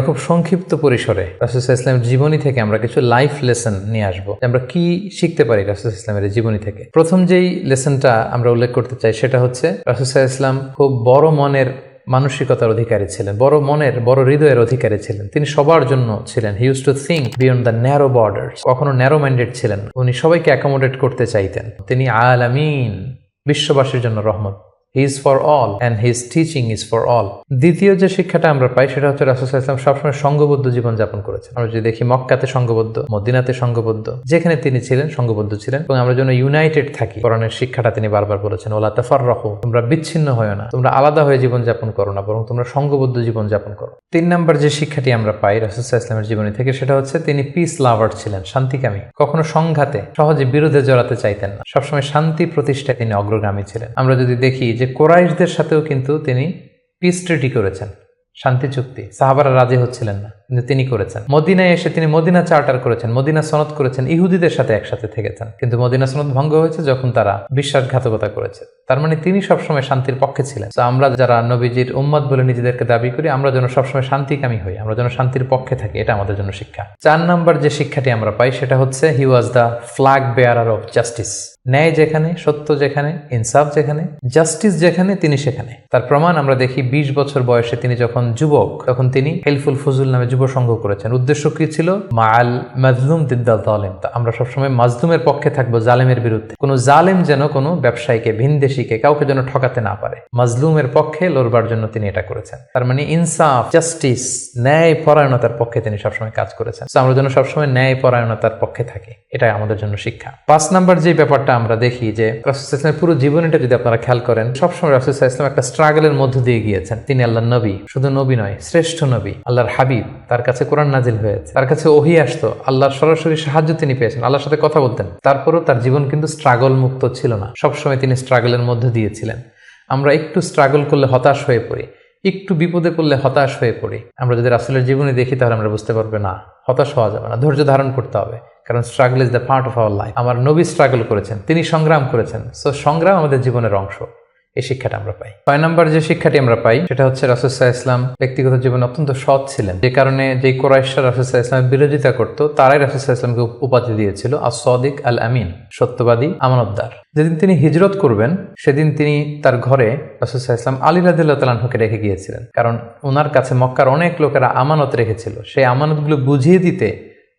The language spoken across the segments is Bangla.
খুব সংক্ষিপ্ত পরিসরে রাসূল সাল্লাল্লাহু আলাইহি ওয়াসাল্লামের জীবনী থেকে আমরা কিছু লাইফ লেসন নিয়ে আসবো, আমরা কি শিখতে পারি রাসূল সাল্লাল্লাহু আলাইহি ওয়াসাল্লামের জীবনী থেকে। প্রথম যেই লেসনটা আমরা উল্লেখ করতে চাই সেটা হচ্ছে রাসূল সাল্লাল্লাহু আলাইহি ওয়াসাল্লাম খুব বড় মনের মানসিকতার অধিকারী ছিলেন, বড় হৃদয়ের অধিকারী ছিলেন। তিনি সবার জন্য ছিলেন। He use to think beyond the narrow borders. কখনো ন্যারো মাইন্ডেড ছিলেন, উনি সবাইকে অ্যাকোমোডেট করতে চাইতেন। তিনি আলামিন, বিশ্ববাসীর জন্য রহমত। He is for all and his teaching is for all. দ্বিতীয় যে শিক্ষাটা আমরা পাই সেটা হচ্ছে রাসূল সাল্লাল্লাহু আলাইহি ওয়াসাল্লাম সবসময় সংঘবদ্ধ জীবন যাপন করেছেন। আমরা যদি দেখি মক্কাতে সংঘবদ্ধ, মদিনাতে সংঘবদ্ধ, যেখানে তিনি ছিলেন সংঘবদ্ধ ছিলেন। এবং আমরা যেন ইউনাইটেড থাকি, কোরআনের শিক্ষাটা তিনি বারবার বলেছেন, ওয়ালা তাফাররাকু, তোমরা বিচ্ছিন্ন হয়ো না, তোমরা আলাদা হয়ে জীবন যাপন করো না, বরং তোমরা সংঘবদ্ধ জীবন যাপন করো। 3 নম্বর যে শিক্ষাটি আমরা পাই রাসূল সাল্লাল্লাহু আলাইহি ওয়াসাল্লামের জীবনী থেকে সেটা হচ্ছে তিনি পিস লাভার ছিলেন, শান্তিকামী। কখনো সংঘাতে সহজে বিরোধে জড়াতে চাইতেন না, সবসময় শান্তি প্রতিষ্ঠায় তিনি অগ্রগামী ছিলেন। আমরা যদি দেখি যে কুরাইশদের সাথেও কিন্তু তিনি পিস ট্রিটি করেছেন, শান্তি চুক্তি। সাহাবারা রাজি হচ্ছিলেন না, কিন্তু তিনি করেছেন। মদিনায় এসে তিনি মদিনা চার্টার করেছেন, মদিনা সনদ করেছেন, ইহুদিদের সাথে একসাথে থেকেছেন। কিন্তু মদিনা সনদ ভঙ্গ হয়েছে যখন তারা বিশ্বাসঘাতকতা করেছে। তার মানে তিনি সবসময় শান্তির পক্ষে ছিলেন। তো আমরা যারা নবীজির উম্মত বলে নিজেদেরকে দাবি করি, আমরা যেন সবসময় শান্তিকামী হই, আমরা যেন শান্তির পক্ষে থাকি, এটা আমাদের জন্য শিক্ষা। 4 নম্বর যে শিক্ষাটি আমরা পাই সেটা হচ্ছে he was the flag bearer of justice. ন্যায় যেখানে, সত্য যেখানে, ইনসাফ যেখানে, জাস্টিস যেখানে, তিনি সেখানে। তার প্রমাণ আমরা দেখি 20 বছর বয়সে তিনি যখন যুবক, তখন তিনি হেলফুল ফুজুল নামে যুব সংঘ করেছেন। উদ্দেশ্য কি ছিল? মাআল মাজলুম দিদ্দাল জালিম। আমরা সবসময় মাজলুমের পক্ষে থাকবো, জালেমের বিরুদ্ধে। কোনো জালেম যেন কোনো ব্যবসায়ীকে, ভিনদেশীকে, কাউকে যেন ঠকাতে না পারে, মাজলুমের পক্ষে লড়বার জন্য তিনি এটা করেছেন। তার মানে ইনসাফ, জাস্টিস, ন্যায় পরায়ণতার পক্ষে তিনি সবসময় কাজ করেছেন। আমরা যেন সবসময় ন্যায় পরায়ণতার পক্ষে থাকি, এটাই আমাদের জন্য শিক্ষা। 5 নম্বর যে ব্যাপারটা আমরা দেখি যে রাসূল সাল্লাল্লাহু আলাইহি ওয়াসাল্লামের পুরো জীবনীটা যদি আপনারা খেয়াল করেন, সবসময় রাসূল সাল্লাল্লাহু আলাইহি ওয়াসাল্লাম একটা স্ট্রাগলের মধ্য দিয়ে গিয়েছেন। তিনি আল্লাহর নবী, শুধু নবী নয়, শ্রেষ্ঠ নবী, আল্লাহর হাবিব। তার কাছে কোরআন নাজিল হয়েছে, তার কাছে ওহী আসতো, আল্লাহর সরাসরি সাহায্য তিনি পেয়েছেন, আল্লাহর সাথে কথা বলতেন। তারপরেও তার জীবন কিন্তু স্ট্রাগল মুক্ত ছিল না, সবসময় তিনি স্ট্রাগলের মধ্য দিয়েছিলেন। আমরা একটু স্ট্রাগল করলে হতাশ হয়ে পড়ি, একটু বিপদে পড়লে হতাশ হয়ে পড়ি। আমরা যদি রাসূলের জীবনী দেখি তাহলে আমরা বুঝতে পারবো না, হতাশ হওয়া যাবে না, ধৈর্য ধারণ করতে হবে। কারণ struggle is the part of our life. আমার নবী স্ট্রাগল করেছেন, তিনি সংগ্রাম করেছেন। সো সংগ্রাম আমাদের জীবনের অংশ। এই শিক্ষাটা আমরা পাই। 6 নম্বর যে শিক্ষাটি আমরা পাই সেটা হচ্ছে রাসূল সাল্লাল্লাহু আলাইহি ওয়াসাল্লাম ব্যক্তিগত জীবনে অত্যন্ত সৎ ছিলেন। যে কারণে যে কুরাইশরা রাসূল সাল্লাল্লাহু আলাইহি ওয়াসাল্লামের বিরোধিতা করত, তারাই রাসূল সাল্লাল্লাহু আলাইহি ওয়াসাল্লামকে উপাধি দিয়েছিল আস-সাদিক আল আমিন, সত্যবাদী, আমানতদার। যেদিন তিনি হিজরত করবেন সেদিন তিনি তার ঘরে রাসূল সাল্লাল্লাহু আলাইহি ওয়াসাল্লাম আলী রাদিয়াল্লাহু তাআলা আনহুকে রেখে গিয়েছিলেন। কারণ ওনার কাছে মক্কার অনেক লোকেরা আমানত রেখেছিল, সেই আমানতগুলো বুঝিয়ে দিতে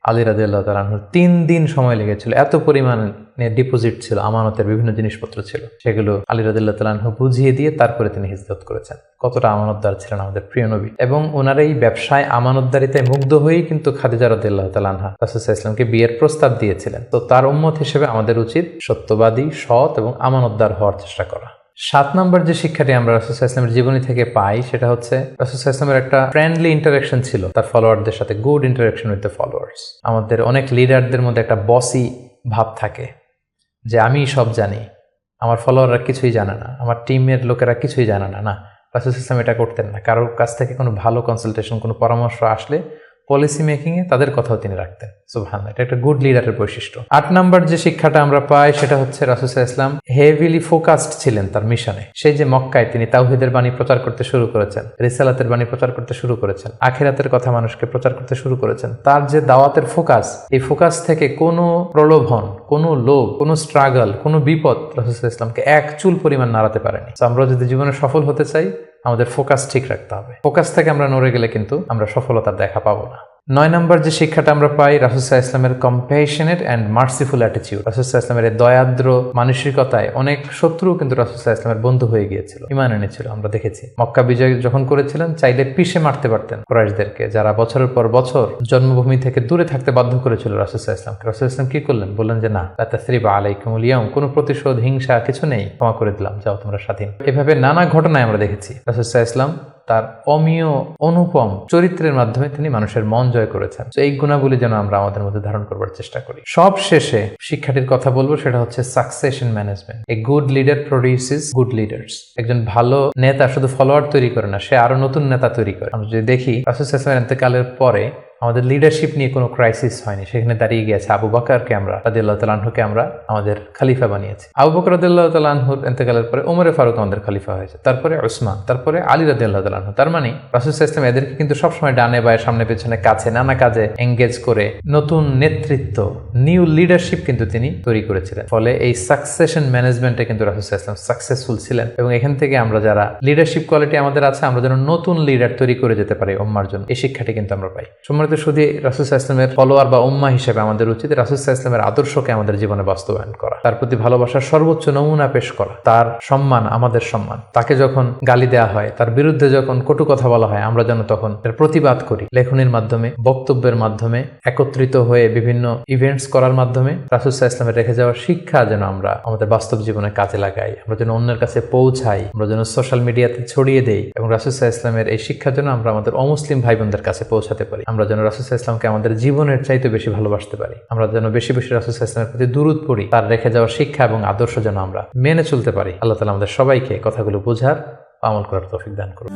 আলী রাদিয়াল্লাহু তাআলা আনহুর 3 দিন সময় লেগেছিল। এত পরিমাণে ডিপোজিট ছিল, আমানতের বিভিন্ন জিনিসপত্র ছিল, সেগুলো আলী রাদিয়াল্লাহু তাআলা আনহু বুঝিয়ে দিয়ে তারপরে তিনি হিজরত করেছেন। কতটা আমানতদার ছিলেন আমাদের প্রিয় নবী। এবং ওনার এই ব্যবসায় আমানতদারিতায় মুগ্ধ হয়েই কিন্তু খাদিজা রাদিয়াল্লাহু তাআলা আনহা রাসূল সাল্লাল্লাহু আলাইহি ওয়াসাল্লামকে বিয়ের প্রস্তাব দিয়েছিলেন। তো তার উম্মত হিসেবে আমাদের উচিত সত্যবাদী, সৎ এবং আমানতদার হওয়ার চেষ্টা করা। 7 নম্বর যে শিক্ষাটি আমরা রাসূল সাল্লাল্লাহু আলাইহি ওয়াসাল্লামের জীবনী থেকে পাই সেটা হচ্ছে রাসূল সাল্লাল্লাহু আলাইহি ওয়াসাল্লামের একটা ফ্রেন্ডলি ইন্টারাকশন ছিল তার ফলোয়ারদের সাথে, good interaction with the followers. আমাদের অনেক লিডারদের মধ্যে একটা বসি ভাব থাকে যে আমি সব জানি, আমার ফলোয়াররা কিছুই জানে না, আমার টিমের লোকেরা কিছুই জানে না। না, রাসূল সাল্লাল্লাহু আলাইহি ওয়াসাল্লাম এটা করতেন না। কারোর কাছ থেকে কোনো ভালো কনসালটেশন, কোনো পরামর্শ আসলে পলিসি মেকিংয়ে তাদের কথাও তিনি রাখতেন। সুবহানাল্লাহ, এটা একটা গুড লিডারের বৈশিষ্ট্য। 8 নম্বর যে শিক্ষাটা আমরা পাই সেটা হচ্ছে রাসূল সাল্লাল্লাহু আলাইহি ওয়াসাল্লাম হেভিলি ফোকাসড ছিলেন তার মিশনে। সেই যে মক্কায় তিনি তাওহীদের বাণী প্রচার করতে শুরু করেছেন, রিসালাতের বাণী প্রচার করতে শুরু করেছেন, আখিরাতের কথা মানুষকে প্রচার করতে শুরু করেছেন। তার যে দাওয়াতের ফোকাস, এই ফোকাস থেকে কোনো প্রলোভন, কোনো লোভ, কোনো স্ট্রাগল, কোনো বিপদ রাসূল সাল্লাল্লাহু আলাইহি ওয়াসাল্লামকে এক চুল পরিমাণ নাড়াতে পারেনি। আমরা যদি জীবনে সফল হতে চাই আমাদের ফোকাস ঠিক রাখতে হবে। ফোকাস থেকে আমরা নড়ে গেলে কিন্তু আমরা সফলতার দেখা পাবো না। 9 নম্বর যে শিক্ষাটা আমরা পাই রাসূল সাল্লাল্লাহু আলাইহি ওয়াসাল্লামের কম্প্যাশনেট অ্যান্ড মার্সিফুল অ্যাটিটিউড। রাসূল সাল্লাল্লাহু আলাইহি ওয়াসাল্লামের দয়াদ্র মানসিকতায় অনেক শত্রু কিন্তু রাসূল সাল্লাল্লাহু আলাইহি ওয়াসাল্লামের বন্ধু হয়ে গিয়েছিল, ঈমান এনেছিল। আমরা দেখেছি মক্কা বিজয় যখন করেছিলেন চাইলে পিষে মারতে পারতেন কুরাইশদেরকে, যারা বছরের পর বছর জন্মভূমি থেকে দূরে থাকতে বাধ্য করেছিল রাসূল সাল্লাল্লাহু আলাইহি ওয়াসাল্লামকে। রাসূল সাল্লাল্লাহু আলাইহি ওয়াসাল্লাম কি করলেন? বললেন যে না, লা তাসরিবা আলাইকুমুল ইয়াউম, কোনো প্রতিশোধ, হিংসা কিছু নেই, ক্ষমা করে দিলাম, যাও তোমরা স্বাধীন। এভাবে নানা ঘটনায় আমরা দেখেছি রাসূল সাল্লাল্লাহু আলাইহি ওয়াসাল্লাম তার অমীয় অনুপম চরিত্রের মাধ্যমে তিনি মানুষের মন জয় করেছেন। এই গুণাবলী যেন আমরা আমাদের মধ্যে ধারণ করবার চেষ্টা করি। সব শেষে শিক্ষাটির কথা বলবো, সেটা হচ্ছে succession management. A good leader produces good leaders. একজন ভালো নেতা শুধু ফলোয়ার তৈরি করে না, সে আরো নতুন নেতা তৈরি করে। আমরা যদি দেখি রাসূল সাল্লাল্লাহু আলাইহি ওয়াসাল্লামের ইন্তেকালের পরে আমাদের লিডারশিপ নিয়ে কোনো ক্রাইসিস হয়নি, সেখানে দাঁড়িয়ে গিয়েছে আবু বকরকে আমরা রাদিয়াল্লাহু তাআলা আনহুকে আমরা আমাদের খলিফা বানিয়েছি। আবু বকর রাদিয়াল্লাহু তাআলা আনহুর ইন্তেকালের পরে ওমরে ফারুক আমাদের খলিফা হয়েছে, তারপরে উসমান, তারপরে আলী রাদিয়াল্লাহু তাআলা আনহু। তার মানে রাসূল সাল্লাল্লাহু আলাইহি ওয়াসাল্লাম এদেরকে কিন্তু সবসময় ডানে বায়ে সামনে পেছনে কাছে নানা কাজে এঙ্গেজ করে নতুন নেতৃত্ব, নিউ লিডারশিপ কিন্তু তিনি তৈরি করেছিলেন। ফলে এই সাকসেশন ম্যানেজমেন্টে কিন্তু রাসূল সাল্লাল্লাহু আলাইহি ওয়াসাল্লাম সাকসেসফুল ছিলেন, এবং এখান থেকে আমরা যারা লিডারশিপ কোয়ালিটি আমাদের আছে, আমরা যেন নতুন লিডার তৈরি করে যেতে পারি উম্মার জন্য, এই শিক্ষাটি কিন্তু আমরা পাই। সম্মানিত শুধু রাসূল সাল্লাল্লাহু আলাইহি ওয়াসাল্লামের ফলোয়ার বা উম্মা হিসেবে আমাদের উচিত রাসূল সাল্লাল্লাহু আলাইহি ওয়াসাল্লামের আদর্শকে আমাদের জীবনে বাস্তবায়ন করা, তার প্রতি ভালোবাসার সর্বোচ্চ নমুনা পেশ করা, তার সম্মান আমাদের সম্মান। তাকে যখন গালি দেওয়া হয়, তার বিরুদ্ধে যখন কটু কথা বলা হয়, আমরা যেন তখন এর প্রতিবাদ করি, লেখনীর মাধ্যমে, বক্তব্যের মাধ্যমে, একত্রিত হয়ে বিভিন্ন ইভেন্টস করার মাধ্যমে। রাসূল সাল্লাল্লাহু আলাইহি ওয়াসাল্লামের রেখে যাওয়া শিক্ষা যেন আমরা আমাদের বাস্তব জীবনে কাজে লাগাই, আমরা যেন অন্যের কাছে পৌঁছাই, আমরা যেন সোশ্যাল মিডিয়াতে ছড়িয়ে দেই, এবং রাসূল সাল্লাল্লাহু আলাইহি ওয়াসাল্লামের এই শিক্ষা যেন আমরা আমাদের অমুসলিম ভাই বোনদের কাছে পৌঁছাতে পারি। আমরা যেন রাসূল সাল্লাল্লাহু আলাইহি ওয়াসাল্লামকে আমাদের জীবনের চাইতে বেশি ভালোবাসতে পারি, আমরা যেন বেশি বেশি রাসূল সাল্লাল্লাহু আলাইহি ওয়াসাল্লামের প্রতি দুরূদ পড়ি, তার রেখে যাওয়া শিক্ষা এবং আদর্শ যেন আমরা মেনে চলতে পারি। আল্লাহ তাআলা আমাদের সবাইকে কথাগুলো বোঝার, আমল করার তৌফিক দান করুন।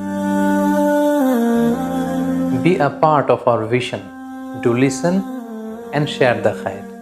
Be a part of our vision. Do listen and share the khair.